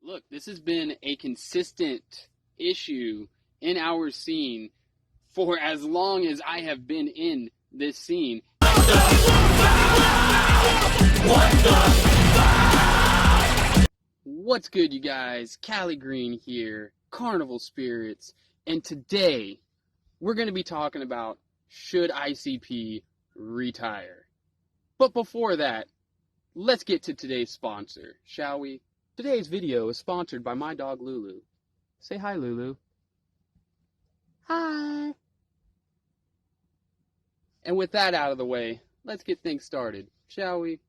look, this has been a consistent issue in our scene for as long as I have been in this scene. What's good, you guys? Callie Green here, Carnival Spirits, and today we're going to be talking about Should ICP Retire? But before that, let's get to today's sponsor, shall we? Today's video is sponsored by my dog Lulu. Say hi, Lulu. Hi. And with that out of the way, let's get things started, shall we?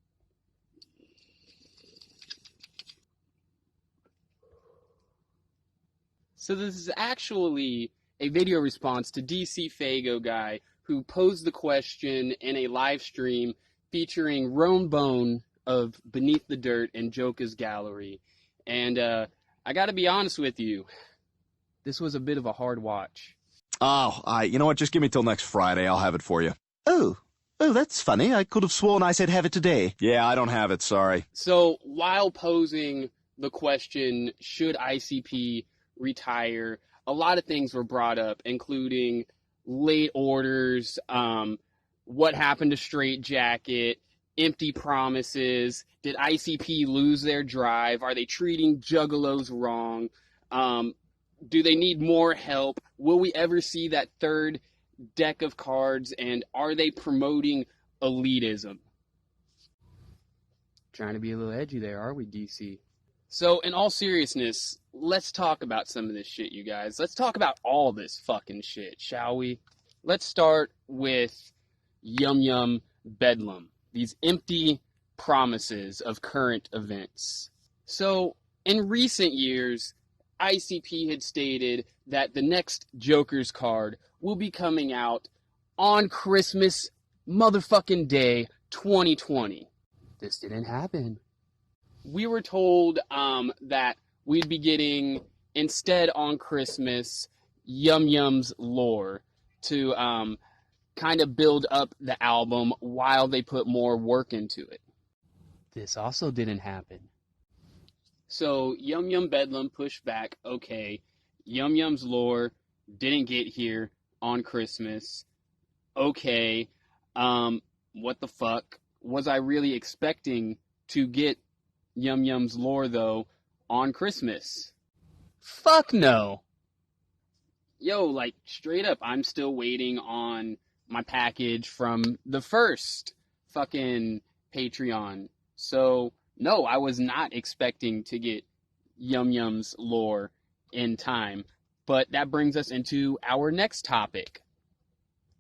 So this is actually a video response to DC Fago guy who posed the question in a live stream featuring Roan Bone of Beneath the Dirt and Joker's Gallery. And I gotta be honest with you, this was a bit of a hard watch. Oh, you know what? Just give me till next Friday. I'll have it for you. Oh, that's funny. I could have sworn I said have it today. Yeah, I don't have it, sorry. So while posing the question, should ICP retire, a lot of things were brought up, including late orders, what happened to Straight Jacket, empty promises, did ICP lose their drive, are they treating juggalos wrong, do they need more help, will we ever see that third deck of cards, and are they promoting elitism? Trying to be a little edgy there, are we, DC? So, in all seriousness, let's talk about some of this shit, you guys. Let's talk about all this fucking shit, shall we? Let's start with Yum Yum Bedlam. These empty promises of current events. So, in recent years, ICP had stated that the next Joker's card will be coming out on Christmas motherfucking Day 2020. This didn't happen. We were told that we'd be getting, instead on Christmas, Yum Yum's lore to kind of build up the album while they put more work into it. This also didn't happen. So Yum Yum Bedlam pushed back. Okay, Yum Yum's lore didn't get here on Christmas. Okay, what the fuck? Was I really expecting to get Yum Yum's lore, though, on Christmas? Fuck no. Yo, like, straight up, I'm still waiting on my package from the first fucking Patreon. So, no, I was not expecting to get Yum Yum's lore in time. But that brings us into our next topic.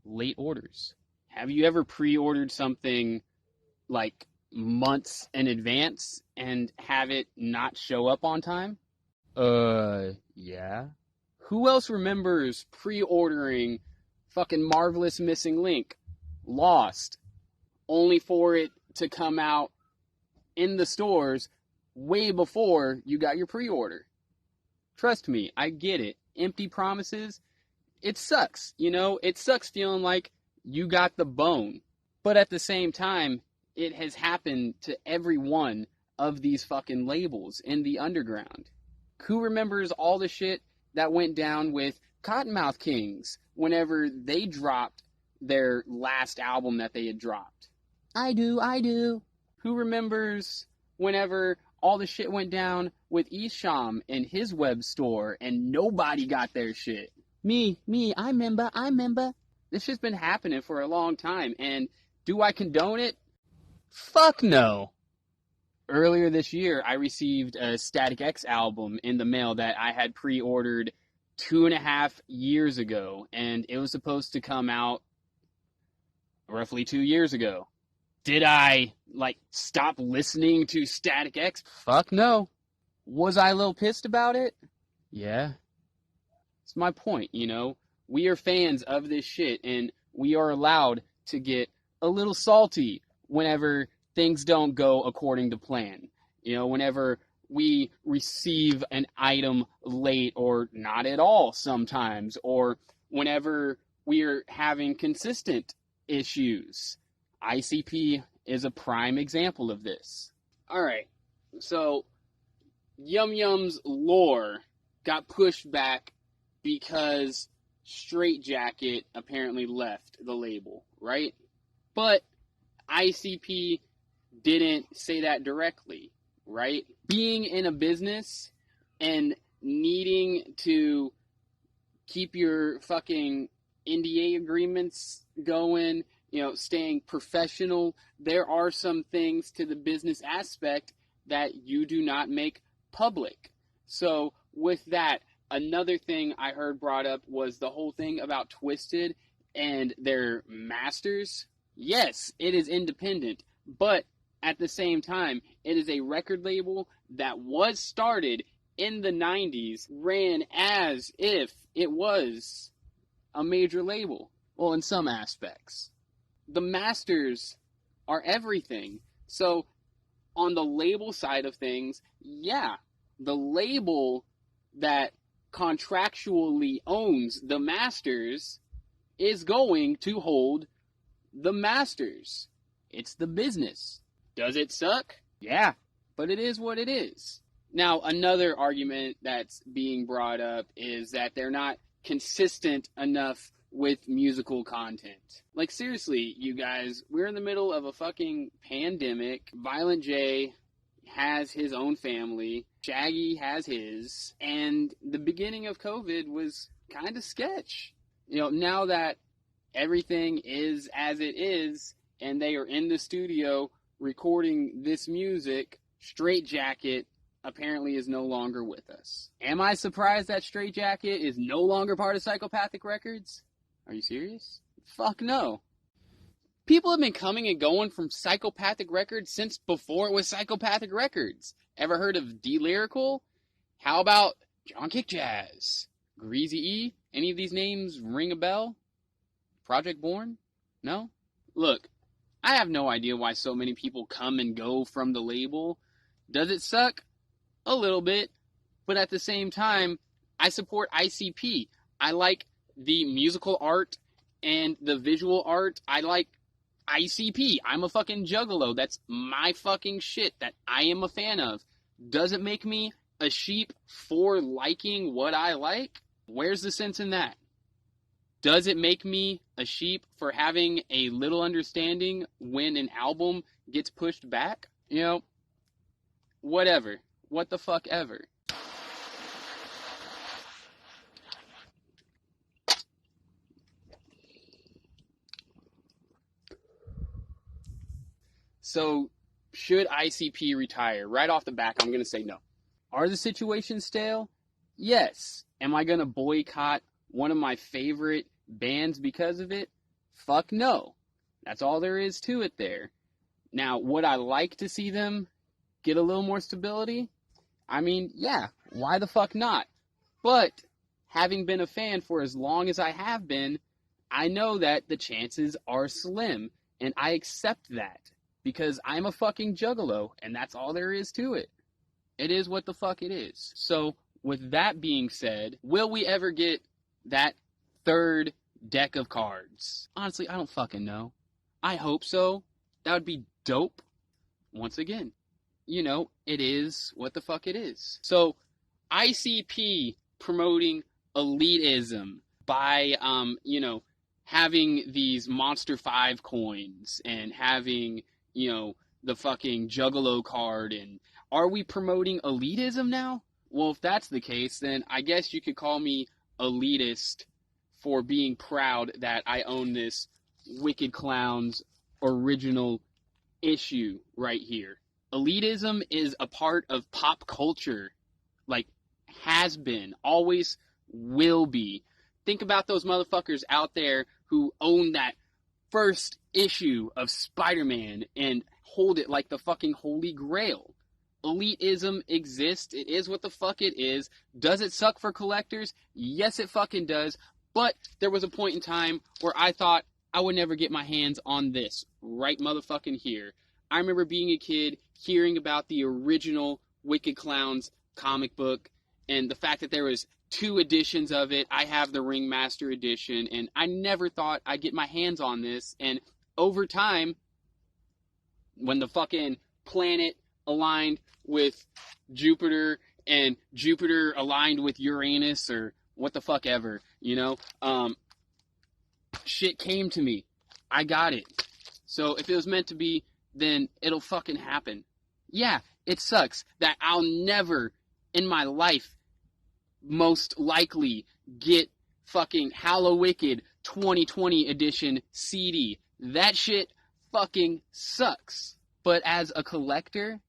Late orders. Have you ever pre-ordered something, like, months in advance and have it not show up on time? Yeah. Who else remembers pre-ordering fucking Marvelous Missing Link, Lost, only for it to come out in the stores way before you got your pre-order? Trust me, I get it. Empty promises, it sucks, you know? It sucks feeling like you got the bone. But at the same time, it has happened to every one of these fucking labels in the underground. Who remembers all the shit that went down with Cottonmouth Kings whenever they dropped their last album that they had dropped? I do. Who remembers whenever all the shit went down with Isham and his web store and nobody got their shit? Me, I remember. This shit's been happening for a long time, and do I condone it? Fuck no. Earlier this year, I received a Static X album in the mail that I had pre-ordered 2.5 years ago, and it was supposed to come out roughly 2 years ago. Did I, stop listening to Static X? Fuck no. Was I a little pissed about it? Yeah. It's my point, you know? We are fans of this shit, and we are allowed to get a little salty whenever things don't go according to plan. You know, whenever we receive an item late or not at all sometimes, or whenever we're having consistent issues. ICP is a prime example of this. All right, so Yum Yum's lore got pushed back because Straight Jacket apparently left the label, right? But ICP didn't say that directly, right? Being in a business and needing to keep your fucking NDA agreements going, staying professional, there are some things to the business aspect that you do not make public. So with that, another thing I heard brought up was the whole thing about Twisted and their masters. Yes, it is independent, but at the same time, it is a record label that was started in the 90s, ran as if it was a major label. Well, in some aspects. The masters are everything. So on the label side of things, yeah, the label that contractually owns the masters is going to hold the masters. It's the business. Does it suck? Yeah, but it is what it is. Now, another argument that's being brought up is that they're not consistent enough with musical content. Like, seriously, you guys, we're in the middle of a fucking pandemic. Violent J has his own family. Shaggy has his. And the beginning of COVID was kind of sketch. Now that everything is as it is, and they are in the studio recording this music, Straight Jacket apparently is no longer with us. Am I surprised that Straight Jacket is no longer part of Psychopathic Records? Are you serious? Fuck no. People have been coming and going from Psychopathic Records since before it was Psychopathic Records. Ever heard of D-Lyrical? How about John Kick Jazz? Greasy E? Any of these names ring a bell? Project Born? No? Look, I have no idea why so many people come and go from the label. Does it suck? A little bit. But at the same time, I support ICP. I like the musical art and the visual art. I like ICP. I'm a fucking juggalo. That's my fucking shit that I am a fan of. Does it make me a sheep for liking what I like? Where's the sense in that? Does it make me a sheep for having a little understanding when an album gets pushed back? Whatever. What the fuck ever. So, should ICP retire? Right off the back, I'm going to say no. Are the situations stale? Yes. Am I going to boycott one of my favorite bands because of it? Fuck no. That's all there is to it there. Now, would I like to see them get a little more stability? I mean, yeah, why the fuck not? But, having been a fan for as long as I have been, I know that the chances are slim, and I accept that. Because I'm a fucking juggalo, and that's all there is to it. It is what the fuck it is. So, with that being said, will we ever get that third deck of cards? Honestly, I don't fucking know. I hope so. That would be dope. Once again, it is what the fuck it is. So, ICP promoting elitism by, having these Monster 5 coins and having the fucking Juggalo card, and are we promoting elitism now? Well, if that's the case, then I guess you could call me elitist for being proud that I own this Wicked Clowns original issue right here. Elitism is a part of pop culture, like, has been, always will be. Think about those motherfuckers out there who own that first issue of Spider-Man and hold it like the fucking holy grail. Elitism exists. It is what the fuck it is. Does it suck for collectors? Yes, it fucking does. But there was a point in time where I thought I would never get my hands on this right motherfucking here. I remember being a kid, hearing about the original Wicked Clowns comic book, and the fact that there was 2 editions of it. I have the Ringmaster edition, and I never thought I'd get my hands on this. And over time, when the fucking planet aligned with Jupiter and Jupiter aligned with Uranus or what the fuck ever, you know? Shit came to me. I got it. So if it was meant to be, then it'll fucking happen. Yeah, it sucks that I'll never in my life most likely get fucking Hallowicked 2020 edition CD. That shit fucking sucks. But as a collector,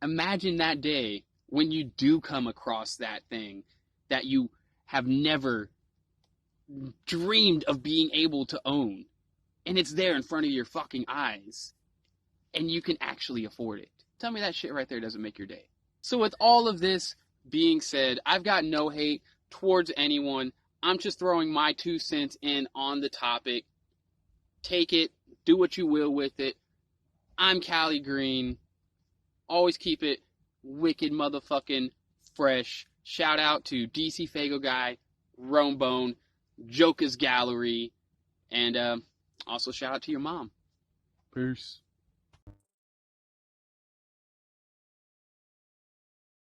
imagine that day when you do come across that thing that you have never dreamed of being able to own. And it's there in front of your fucking eyes. And you can actually afford it. Tell me that shit right there doesn't make your day. So with all of this being said, I've got no hate towards anyone. I'm just throwing my 2 cents in on the topic. Take it. Do what you will with it. I'm Callie Green. Always keep it wicked motherfucking fresh. Shout out to DC Fago Guy, Rome Bone, Joker's Gallery, and also shout out to your mom. Peace.